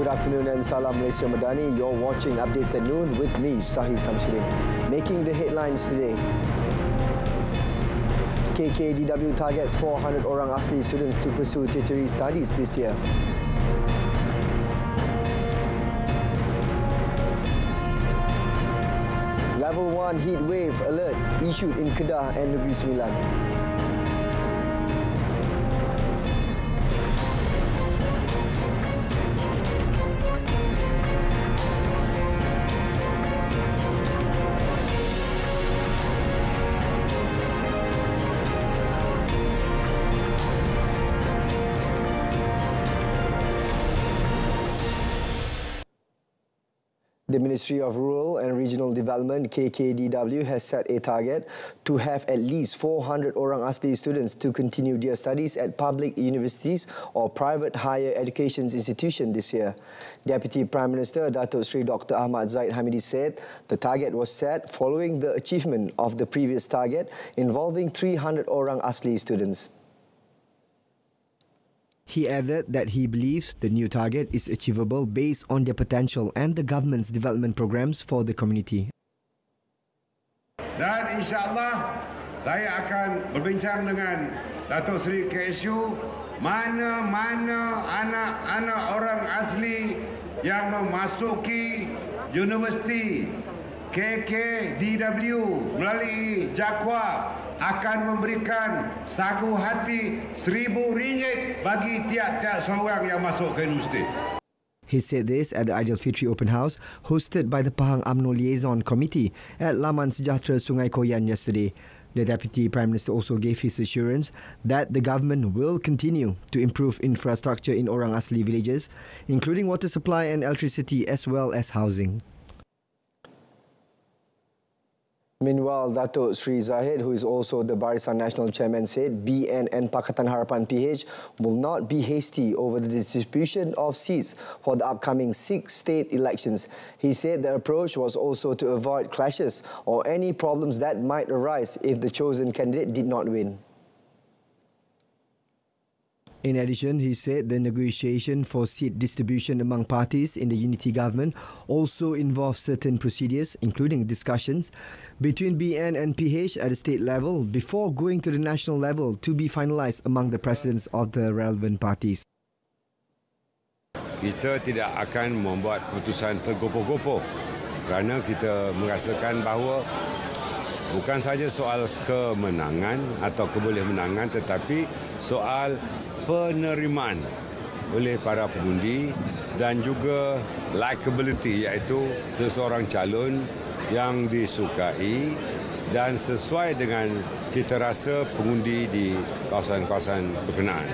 Good afternoon and salam Malaysia Madani. You're watching Updates at Noon with me, SAHIH. Making the headlines today. KKDW targets 400 orang asli students to pursue tertiary studies this year. Level 1 heat wave alert issued in Kedah and Negeri Sembilan. The Ministry of Rural and Regional Development, KKDW, has set a target to have at least 400 orang asli students to continue their studies at public universities or private higher education institutions this year. Deputy Prime Minister Datuk Seri Dr. Ahmad Zahid Hamidi said the target was set following the achievement of the previous target involving 300 orang asli students. He added that he believes the new target is achievable based on their potential and the government's development programs for the community. Dan insya-Allah saya akan berbincang dengan Datuk Seri KSU mana-mana anak-anak orang asli yang memasuki universiti KKDW melalui Jakwa akan memberikan sagu hati RM1,000 bagi tiap-tiap seorang yang masuk ke universiti. He said this at the Aidilfitri Open House hosted by the Pahang UMNO Liaison Committee at Laman Sejahtera Sungai Koyan yesterday. The Deputy Prime Minister also gave his assurance that the government will continue to improve infrastructure in orang asli villages, including water supply and electricity as well as housing. Meanwhile, Datuk Seri Zahid, who is also the Barisan Nasional Chairman, said BNN Pakatan Harapan PH will not be hasty over the distribution of seats for the upcoming 6 state elections. He said the approach was also to avoid clashes or any problems that might arise if the chosen candidate did not win. In addition, he said the negotiation for seat distribution among parties in the unity government also involves certain procedures, including discussions between BN and PH at the state level before going to the national level to be finalised among the presidents of the relevant parties. Kita tidak akan membuat keputusan tergopoh-gopoh kerana kita merasakan bahawa bukan saja soal kemenangan atau kebolehmenangan tetapi soal penerimaan oleh para pengundi dan juga likability, iaitu seseorang calon yang disukai dan sesuai dengan cita rasa pengundi di kawasan-kawasan berkenaan.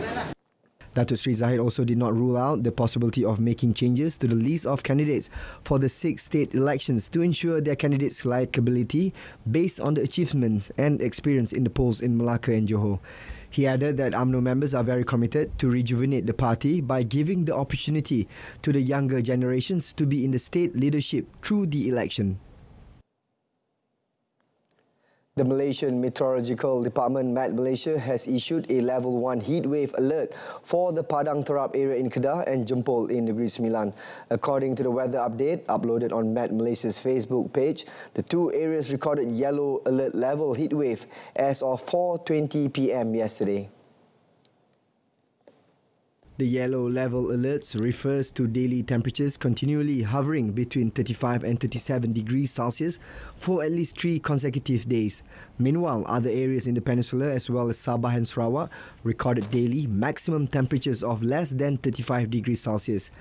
Datuk Seri Zahid also did not rule out the possibility of making changes to the list of candidates for the 6 state elections to ensure their candidates' likability based on the achievements and experience in the polls in Melaka and Johor. He added that UMNO members are very committed to rejuvenate the party by giving the opportunity to the younger generations to be in the state leadership through the election. The Malaysian Meteorological Department, MAD Malaysia, has issued a level 1 heat wave alert for the Padang Terap area in Kedah and Jempol in Negeri Sembilan. According to the weather update uploaded on MAD Malaysia's Facebook page, the two areas recorded yellow alert level heat wave as of 4:20 p.m. yesterday. The yellow level alerts refers to daily temperatures continually hovering between 35 and 37 degrees Celsius for at least 3 consecutive days. Meanwhile, other areas in the peninsula as well as Sabah and Sarawak recorded daily maximum temperatures of less than 35 degrees Celsius.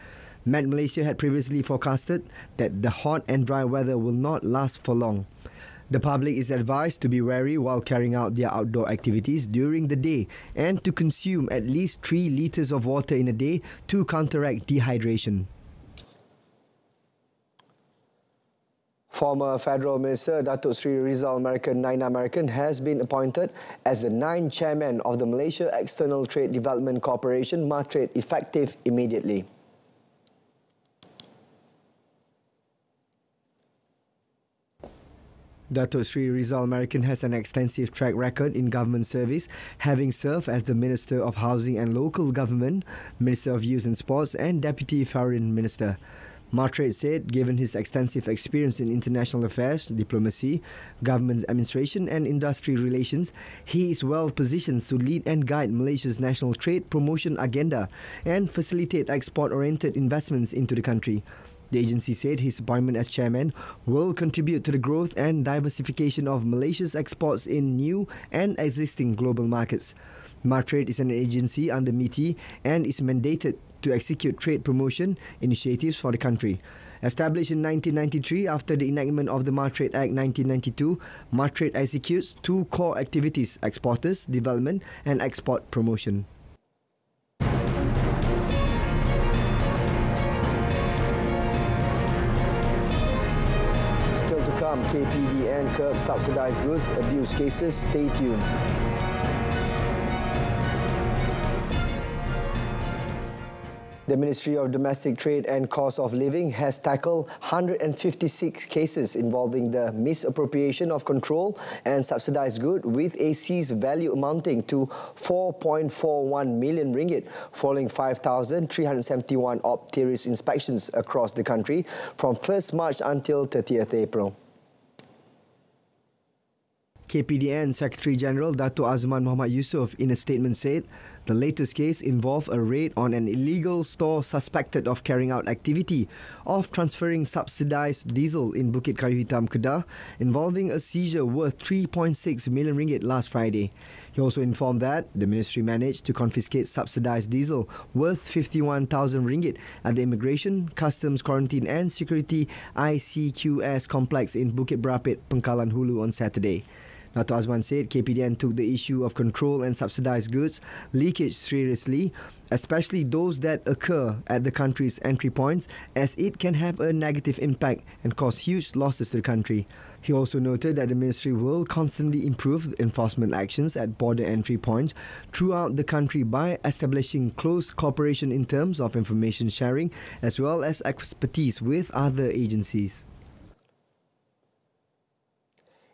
MAD Malaysia had previously forecasted that the hot and dry weather will not last for long. The public is advised to be wary while carrying out their outdoor activities during the day and to consume at least 3 litres of water in a day to counteract dehydration. Former Federal Minister Datuk Seri Rizal Naina American has been appointed as the 9th Chairman of the Malaysia External Trade Development Corporation, MATRADE, effective immediately. Dato Sri Rizal American has an extensive track record in government service, having served as the Minister of Housing and Local Government, Minister of Youth and Sports and Deputy Foreign Minister. Martret said, given his extensive experience in international affairs, diplomacy, government administration and industry relations, he is well positioned to lead and guide Malaysia's national trade promotion agenda and facilitate export-oriented investments into the country. The agency said his appointment as chairman will contribute to the growth and diversification of Malaysia's exports in new and existing global markets. Martret is an agency under MITI and is mandated to execute trade promotion initiatives for the country. Established in 1993 after the enactment of the Martret Act 1992, Martret executes two core activities: exporters development and export promotion. Still to come, KPDN curbs subsidised goods abuse cases. Stay tuned. The Ministry of Domestic Trade and Cost of Living has tackled 156 cases involving the misappropriation of control and subsidised good with a seized value amounting to 4.41 million ringgit, following 5,371 terrorist inspections across the country from 1st March until 30th April. KPDN Secretary General Dato Azman Muhammad Yusof in a statement said the latest case involved a raid on an illegal store suspected of carrying out activity of transferring subsidised diesel in Bukit Kayu Hitam, Kedah, involving a seizure worth 3.6 million ringgit last Friday. He also informed that the ministry managed to confiscate subsidised diesel worth 51,000 ringgit at the Immigration, Customs, Quarantine and Security ICQS complex in Bukit Berapit, Pengkalan Hulu on Saturday. Dato Azman said KPDN took the issue of control and subsidised goods leakage seriously, especially those that occur at the country's entry points, as it can have a negative impact and cause huge losses to the country. He also noted that the ministry will constantly improve enforcement actions at border entry points throughout the country by establishing close cooperation in terms of information sharing as well as expertise with other agencies.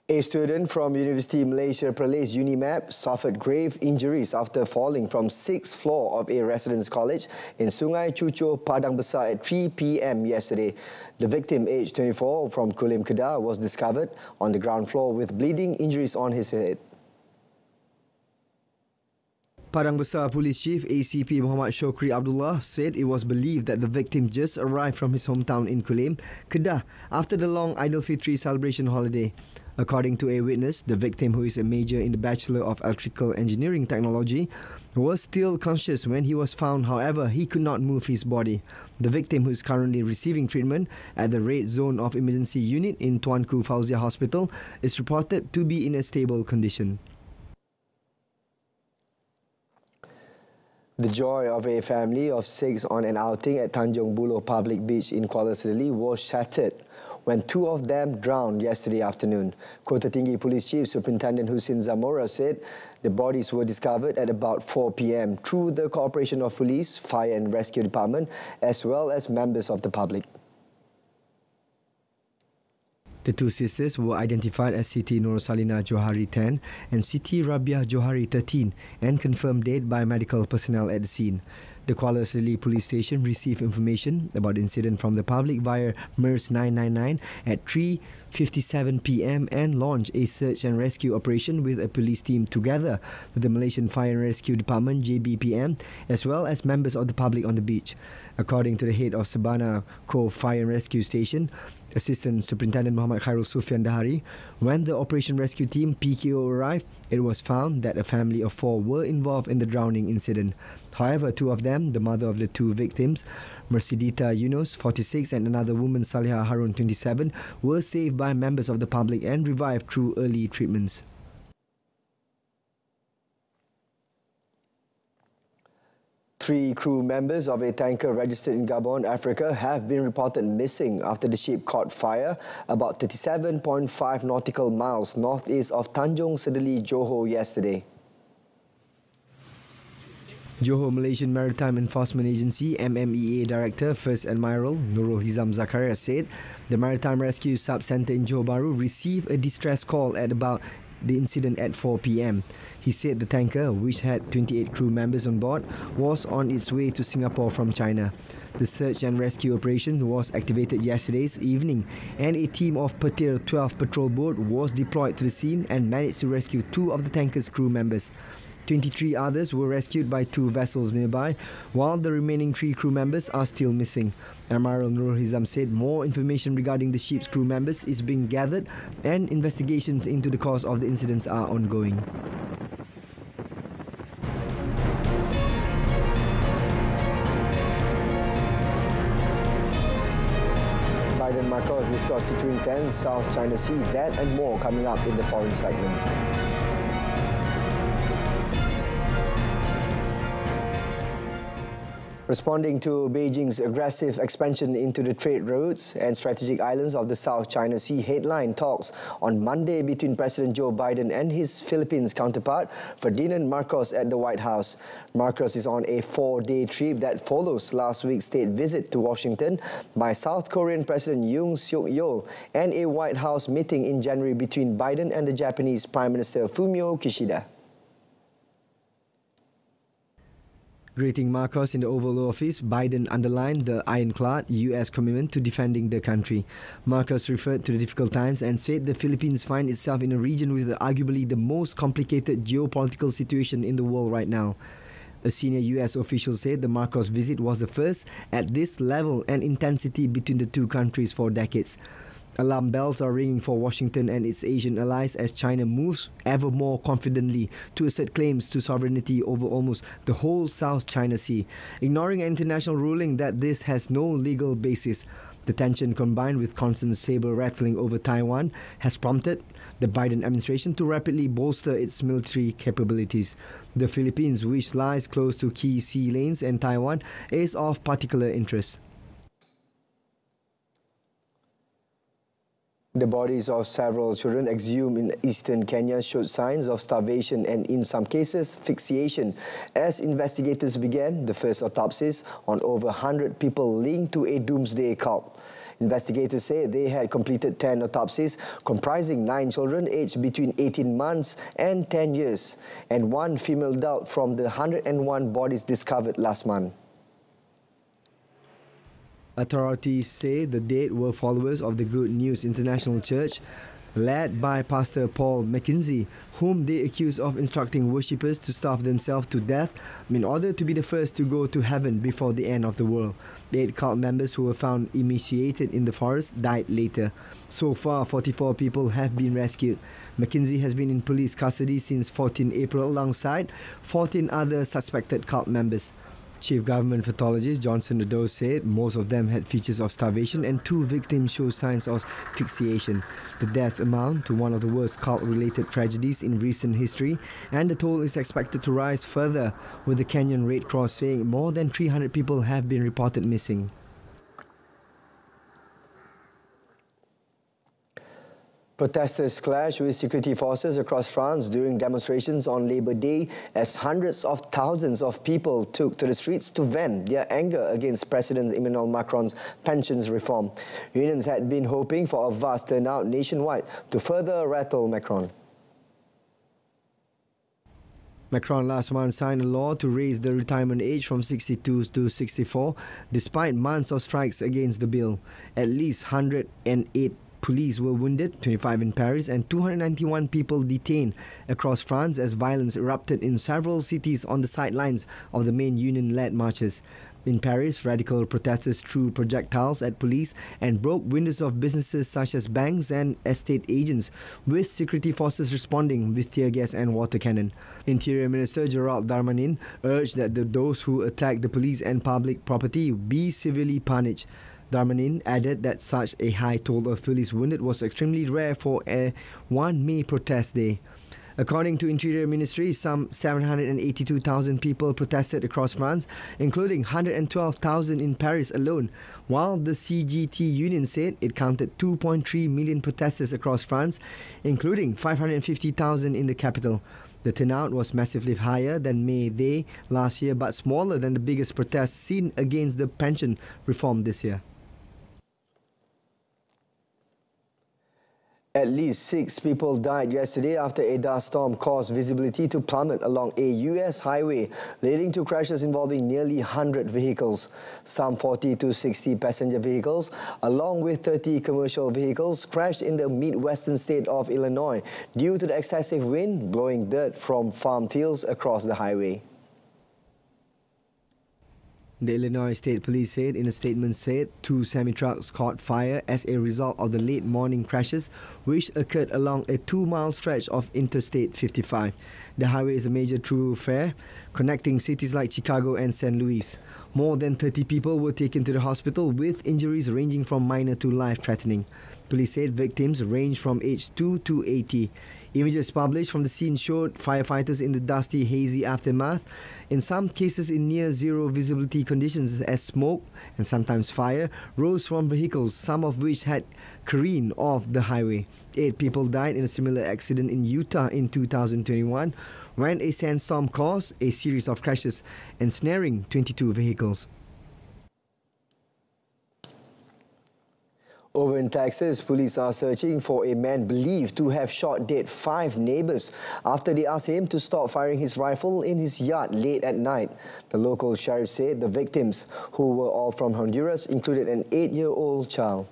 A student from University Malaysia Perlis UNIMAP suffered grave injuries after falling from 6th floor of a residence college in Sungai Cucur, Padang Besar at 3 p.m. yesterday. The victim, aged 24, from Kulim, Kedah, was discovered on the ground floor with bleeding injuries on his head. Padang Besar Police Chief ACP Muhammad Shokri Abdullah said it was believed that the victim just arrived from his hometown in Kulim, Kedah, after the long Aidilfitri celebration holiday. According to a witness, the victim, who is a major in the Bachelor of Electrical Engineering Technology, was still conscious when he was found. However, he could not move his body. The victim, who is currently receiving treatment at the Red Zone of Emergency Unit in Tuanku Fauzia Hospital, is reported to be in a stable condition. The joy of a family of 6 on an outing at Tanjung Buloh Public Beach in Kuala Sedili was shattered when 2 of them drowned yesterday afternoon. Kota Tinggi Police Chief Superintendent Husin Zamora said the bodies were discovered at about 4 p.m. through the cooperation of Police, Fire and Rescue Department as well as members of the public. The 2 sisters were identified as Siti Nursalina Johari 10 and Siti Rabiah Johari 13 and confirmed dead by medical personnel at the scene. The Kuala Sedili Police Station received information about the incident from the public via MERS 999 at 3:57 p.m. and launched a search and rescue operation with a police team together with the Malaysian Fire and Rescue Department JBPM as well as members of the public on the beach. According to the head of Sabana Cove Fire and Rescue Station, Assistant Superintendent Muhammad Khairul Sufian Dahari, when the Operation Rescue Team PKO arrived, it was found that a family of 4 were involved in the drowning incident. However, 2 of them, the mother of the 2 victims, Mercedita Yunus, 46, and another woman, Saliha Harun, 27, were saved by members of the public and revived through early treatments. Three crew members of a tanker registered in Gabon, Africa, have been reported missing after the ship caught fire about 37.5 nautical miles northeast of Tanjung Sedili, Johor yesterday. Johor Malaysian Maritime Enforcement Agency MMEA Director First Admiral Nurul Hizam Zakaria said the Maritime Rescue Sub-Centre in Johor Bahru received a distress call at about the incident at 4 p.m. He said the tanker, which had 28 crew members on board, was on its way to Singapore from China. The search and rescue operation was activated yesterday's evening, and a team of Petir 12 patrol boat was deployed to the scene and managed to rescue 2 of the tanker's crew members. 23 others were rescued by 2 vessels nearby, while the remaining 3 crew members are still missing. Admiral Nurul Hizam said more information regarding the ship's crew members is being gathered and investigations into the cause of the incidents are ongoing. Biden Marcos discussed securing 10 South China Sea, that and more coming up in the foreign segment. Responding to Beijing's aggressive expansion into the trade routes and strategic islands of the South China Sea, headline talks on Monday between President Joe Biden and his Philippines counterpart, Ferdinand Marcos, at the White House. Marcos is on a 4-day trip that follows last week's state visit to Washington by South Korean President Yoon Suk Yeol and a White House meeting in January between Biden and the Japanese Prime Minister Fumio Kishida. Greeting Marcos in the Oval Office, Biden underlined the ironclad U.S. commitment to defending the country. Marcos referred to the difficult times and said the Philippines finds itself in a region with arguably the most complicated geopolitical situation in the world right now. A senior U.S. official said the Marcos visit was the first at this level and intensity between the two countries for decades. Alarm bells are ringing for Washington and its Asian allies as China moves ever more confidently to assert claims to sovereignty over almost the whole South China Sea, ignoring an international ruling that this has no legal basis. The tension, combined with constant saber-rattling over Taiwan, has prompted the Biden administration to rapidly bolster its military capabilities. The Philippines, which lies close to key sea lanes and Taiwan, is of particular interest. The bodies of several children exhumed in eastern Kenya showed signs of starvation and, in some cases, asphyxiation as investigators began the first autopsies on over 100 people linked to a doomsday cult. Investigators say they had completed 10 autopsies comprising 9 children aged between 18 months and 10 years and 1 female adult from the 101 bodies discovered last month. Authorities say the dead were followers of the Good News International Church, led by Pastor Paul McKenzie, whom they accuse of instructing worshippers to starve themselves to death in order to be the first to go to heaven before the end of the world. The 8 cult members who were found emaciated in the forest died later. So far, 44 people have been rescued. McKenzie has been in police custody since 14 April alongside 14 other suspected cult members. Chief Government Pathologist Johnson Nadeau said most of them had features of starvation and 2 victims show signs of asphyxiation. The death amount to one of the worst cult-related tragedies in recent history, and the toll is expected to rise further, with the Kenyan Red Cross saying more than 300 people have been reported missing. Protesters clashed with security forces across France during demonstrations on Labour Day as hundreds of thousands of people took to the streets to vent their anger against President Emmanuel Macron's pensions reform. Unions had been hoping for a vast turnout nationwide to further rattle Macron. Macron last month signed a law to raise the retirement age from 62 to 64, despite months of strikes against the bill. At least 108 police were wounded, 25 in Paris, and 291 people detained across France as violence erupted in several cities on the sidelines of the main union-led marches. In Paris, radical protesters threw projectiles at police and broke windows of businesses such as banks and estate agents, with security forces responding with tear gas and water cannon. Interior Minister Gerald Darmanin urged that those who attack the police and public property be severely punished. Darmanin added that such a high toll of police wounded was extremely rare for a 1 May protest day. According to Interior Ministry, some 782,000 people protested across France, including 112,000 in Paris alone, while the CGT union said it counted 2.3 million protesters across France, including 550,000 in the capital. The turnout was massively higher than May Day last year, but smaller than the biggest protests seen against the pension reform this year. At least 6 people died yesterday after a dust storm caused visibility to plummet along a US highway, leading to crashes involving nearly 100 vehicles. Some 40 to 60 passenger vehicles, along with 30 commercial vehicles, crashed in the midwestern state of Illinois due to the excessive wind blowing dirt from farm fields across the highway. The Illinois State Police said in a statement 2 semi-trucks caught fire as a result of the late morning crashes which occurred along a 2-mile stretch of Interstate 55. The highway is a major thoroughfare connecting cities like Chicago and St. Louis. More than 30 people were taken to the hospital with injuries ranging from minor to life-threatening. Police said victims ranged from age 2 to 80. Images published from the scene showed firefighters in the dusty, hazy aftermath, in some cases in near-zero visibility conditions as smoke and sometimes fire rose from vehicles, some of which had careened off the highway. 8 people died in a similar accident in Utah in 2021 when a sandstorm caused a series of crashes, ensnaring 22 vehicles. Over in Texas, police are searching for a man believed to have shot dead 5 neighbors after they asked him to stop firing his rifle in his yard late at night. The local sheriff said the victims, who were all from Honduras, included an 8-year-old child.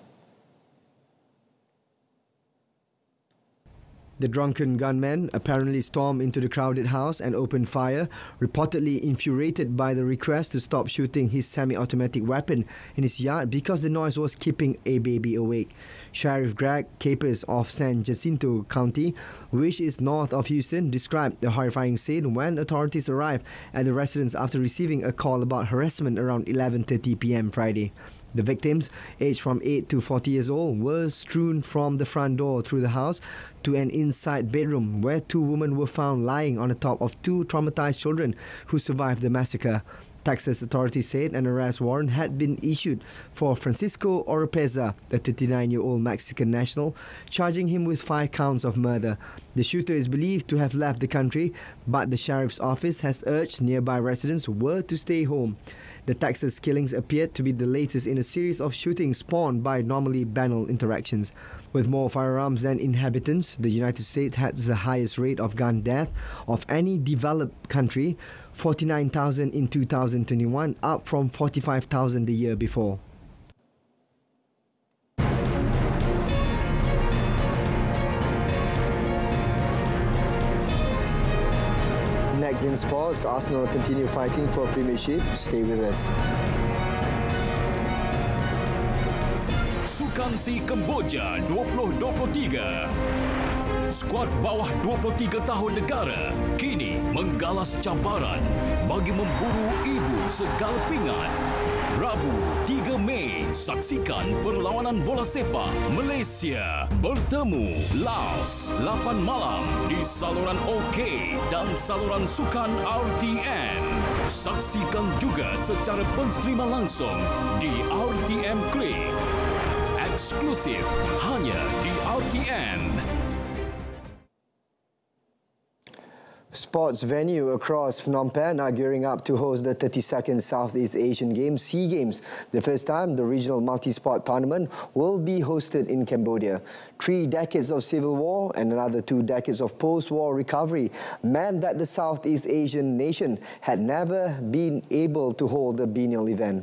The drunken gunman apparently stormed into the crowded house and opened fire, reportedly infuriated by the request to stop shooting his semi-automatic weapon in his yard because the noise was keeping a baby awake. Sheriff Greg Capers of San Jacinto County, which is north of Houston, described the horrifying scene when authorities arrived at the residence after receiving a call about harassment around 11:30 p.m. Friday. The victims, aged from 8 to 40 years old, were strewn from the front door through the house to an inside bedroom where 2 women were found lying on the top of 2 traumatized children who survived the massacre. Texas authorities said an arrest warrant had been issued for Francisco Oropeza, the 39-year-old Mexican national, charging him with 5 counts of murder. The shooter is believed to have left the country, but the sheriff's office has urged nearby residents were to stay home. The Texas killings appeared to be the latest in a series of shootings spawned by normally banal interactions. With more firearms than inhabitants, the United States has the highest rate of gun death of any developed country, 49,000 in 2021, up from 45,000 the year before. Next in sports, Arsenal continue fighting for a premiership. Stay with us. Sukan Si Kemboja 2023. Skuad bawah 23 tahun negara kini menggalas cabaran bagi memburu ibu segala pingat. Rabu 3 Mei, saksikan perlawanan bola sepak Malaysia bertemu Laos 8 malam di saluran OK dan saluran sukan RTM. Saksikan juga secara penstrima langsung di RTM Klik. Eksklusif hanya di RTM. Sports venue across Phnom Penh are gearing up to host the 32nd Southeast Asian Games, SEA Games. The first time the regional multi-sport tournament will be hosted in Cambodia. 3 decades of civil war and another 2 decades of post-war recovery meant that the Southeast Asian nation had never been able to hold the biennial event.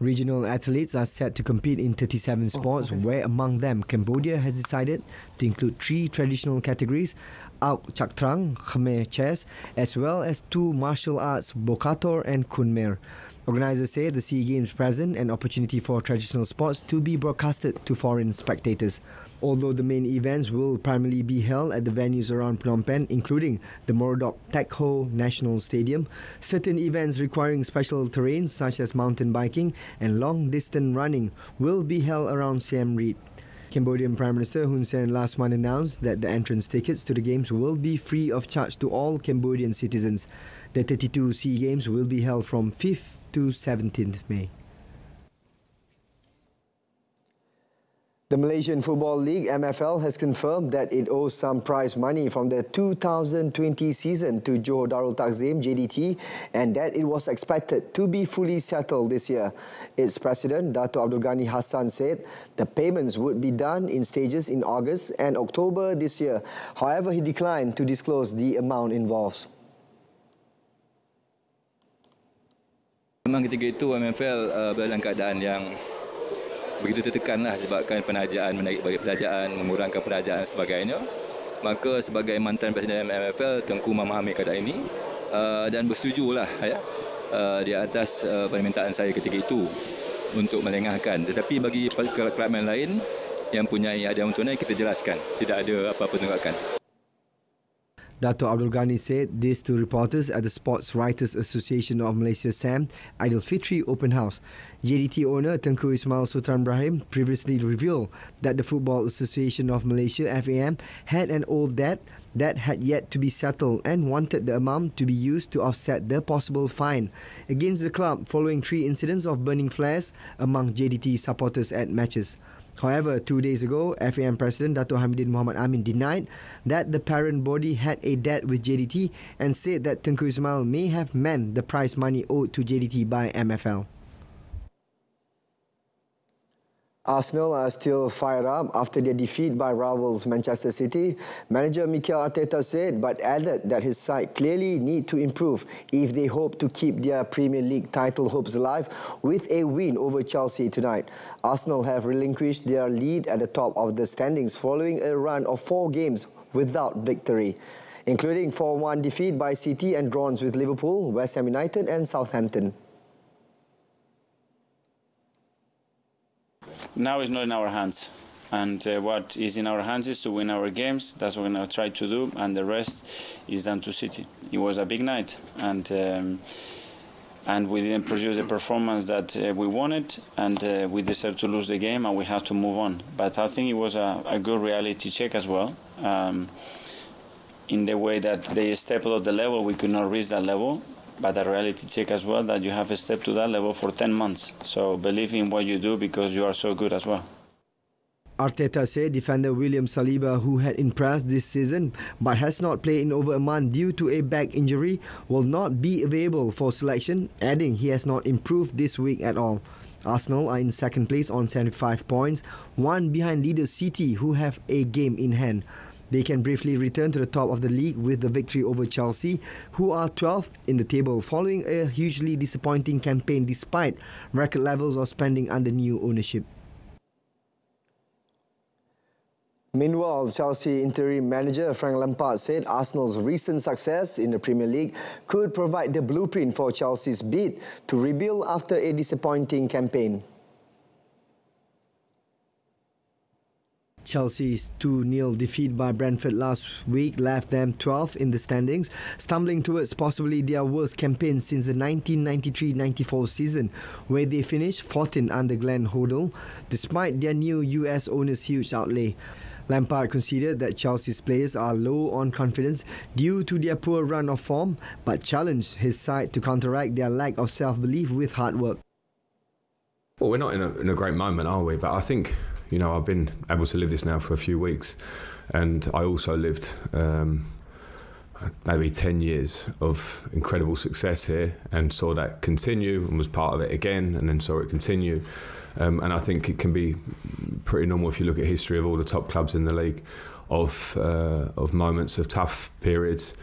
Regional athletes are set to compete in 37 sports, where among them Cambodia has decided to include 3 traditional categories, Auk Chak Trang, Khmer Chess, as well as 2 martial arts, Bokator and Khmer. Organisers say the SEA Games present an opportunity for traditional sports to be broadcasted to foreign spectators. Although the main events will primarily be held at the venues around Phnom Penh, including the Morodok Tek Ho National Stadium, certain events requiring special terrain such as mountain biking and long-distance running will be held around Siem Reap. Cambodian Prime Minister Hun Sen last month announced that the entrance tickets to the Games will be free of charge to all Cambodian citizens. The 32 SEA Games will be held from 5th to 17th May. The Malaysian Football League MFL has confirmed that it owes some prize money from the 2020 season to Johor Darul Takzim JDT and that it was expected to be fully settled this year. Its president, Dato' Abdul Ghani Hassan, said the payments would be done in stages in August and October this year. However, he declined to disclose the amount involved. Memang ketika itu MFL dalam keadaan yang begitu tertekanlah sebabkan penajaan, menarik balik penajaan, mengurangkan penajaan dan sebagainya. Maka sebagai mantan Presiden MFL, Tengku memahami keadaan ini dan bersetujulah di atas permintaan saya ketika itu untuk melengahkan. Tetapi bagi kelab yang lain yang punya hadiah tunai, kita jelaskan tidak ada apa-apa tunggakan. Dato' Abdul Ghani said this to reporters at the Sports Writers Association of Malaysia SAM Aidilfitri Open House. JDT owner Tengku Ismail Sultan Ibrahim previously revealed that the Football Association of Malaysia FAM had an old debt that had yet to be settled and wanted the amount to be used to offset the possible fine against the club following 3 incidents of burning flares among JDT supporters at matches. However, 2 days ago, FAM President Dato' Hamidin Muhammad Amin denied that the parent body had a debt with JDT and said that Tengku Ismail may have meant the prize money owed to JDT by MFL. Arsenal are still fired up after their defeat by rivals Manchester City. Manager Mikel Arteta said, but added that his side clearly need to improve if they hope to keep their Premier League title hopes alive with a win over Chelsea tonight. Arsenal have relinquished their lead at the top of the standings following a run of 4 games without victory, including 4-1 defeat by City and draws with Liverpool, West Ham United and Southampton. Now it's not in our hands, and what is in our hands is to win our games. That's what we're going to try to do, and the rest is down to City. It was a big night, and we didn't produce the performance that we wanted, and we deserve to lose the game, and we have to move on. But I think it was a good reality check as well, in the way that they stepped up the level. We could not reach that level. But a reality check as well that you have stepped to that level for 10 months. So believe in what you do because you are so good as well. Arteta said defender William Saliba, who had impressed this season but has not played in over a month due to a back injury, will not be available for selection, adding he has not improved this week at all. Arsenal are in second place on 75 points, one behind leader City, who have a game in hand. They can briefly return to the top of the league with the victory over Chelsea, who are 12th in the table following a hugely disappointing campaign despite record levels of spending under new ownership. Meanwhile, Chelsea interim manager Frank Lampard said Arsenal's recent success in the Premier League could provide the blueprint for Chelsea's bid to rebuild after a disappointing campaign. Chelsea's 2-0 defeat by Brentford last week left them 12th in the standings, stumbling towards possibly their worst campaign since the 1993-94 season, where they finished 14th under Glenn Hoddle, despite their new US owner's huge outlay. Lampard considered that Chelsea's players are low on confidence due to their poor run of form, but challenged his side to counteract their lack of self-belief with hard work. Well, we're not in a great moment, are we? But I think, you know, I've been able to live this now for a few weeks, and I also lived maybe 10 years of incredible success here and saw that continue and was part of it again and then saw it continue. And I think it can be pretty normal if you look at history of all the top clubs in the league of moments of tough periods.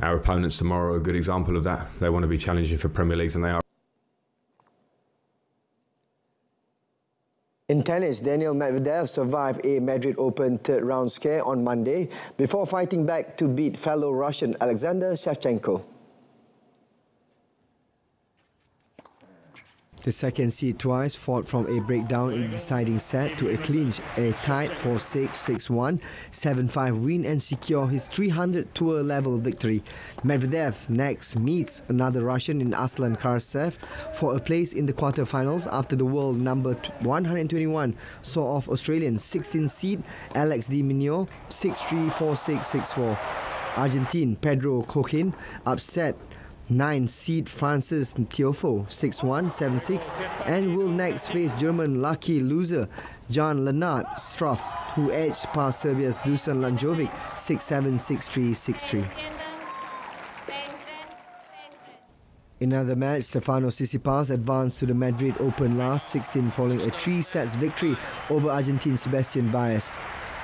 Our opponents tomorrow are a good example of that. They want to be challenging for Premier Leagues, and they are. In tennis, Daniil Medvedev survived a Madrid Open third-round scare on Monday before fighting back to beat fellow Russian Alexander Shevchenko. The second seed twice fought from a breakdown in the deciding set to a clinch, a tied 4-6, 6-1, 7-5 win and secure his 300th tour-level victory. Medvedev next meets another Russian in Aslan Karasev for a place in the quarterfinals after the world number 121 saw off Australian 16th seed Alex de Minaur 6-3, 4-6, 6-4. Argentine Pedro Cochin upset 9 seed Francis Tiofo 6-1, 7-6, and will next face German lucky loser Jan Lennart Struff, who edged past Serbia's Dusan Lanjovic 6-7, 6-3, 6-3. In another match, Stefano Tsitsipas advanced to the Madrid Open last 16 following a 3-sets victory over Argentine Sebastian Baez.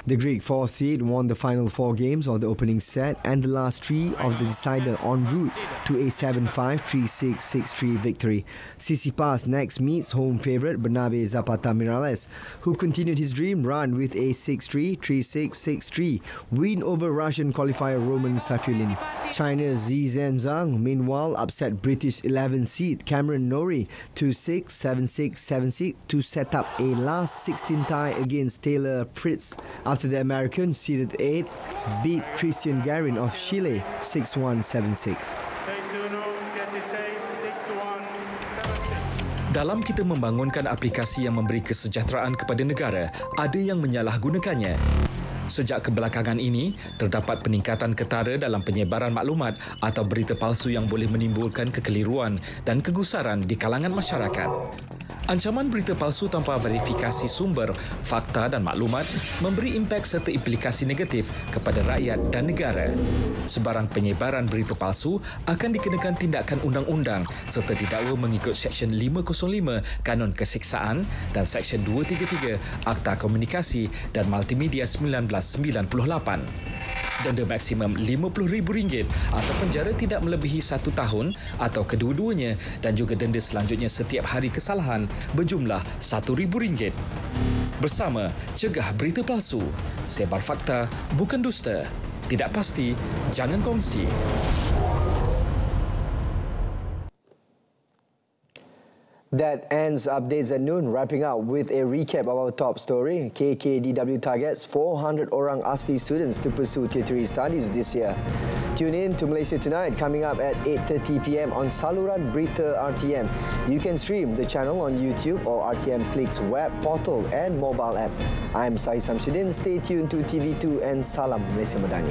The Greek fourth seed won the final 4 games of the opening set and the last 3 of the decider en route to a 7-5, 3-6, 6-3 victory. Tsitsipas next meets home favourite Bernabe Zapata Miralles, who continued his dream run with a 6-3, 3-6, 6-3 win over Russian qualifier Roman Safiullin. China's Zi Zhenzhang meanwhile upset British 11 seed Cameron Norrie 2-6, 7-6, 7-6 to set up a last 16 tie against Taylor Fritz after the American seeded 8 beat Christian Garin of Chile 6-1, 7-6. Dalam kita membangunkan aplikasi yang memberi kesejahteraan kepada negara, ada yang menyalahgunakannya. Sejak kebelakangan ini, terdapat peningkatan ketara dalam penyebaran maklumat atau berita palsu yang boleh menimbulkan kekeliruan dan kegusaran di kalangan masyarakat. Ancaman berita palsu tanpa verifikasi sumber, fakta dan maklumat memberi impak serta implikasi negatif kepada rakyat dan negara. Sebarang penyebaran berita palsu akan dikenakan tindakan undang-undang serta didakwa mengikut Seksyen 505 Kanun Keseksaan dan Seksyen 233 Akta Komunikasi dan Multimedia 1998. Denda maksimum RM50,000 atau penjara tidak melebihi 1 tahun atau kedua-duanya dan juga denda selanjutnya setiap hari kesalahan berjumlah RM1,000. Bersama, cegah berita palsu. Sebar fakta, bukan dusta. Tidak pasti, jangan kongsi. That ends updates at noon, wrapping up with a recap of our top story. KKDW targets 400 orang asli students to pursue tertiary studies this year. Tune in to Malaysia Tonight, coming up at 8:30 p.m. on saluran Berita RTM. You can stream the channel on YouTube or RTM Clicks web portal and mobile app. I'm SAHIH. Stay tuned to TV2 and Salam Malaysia Madani.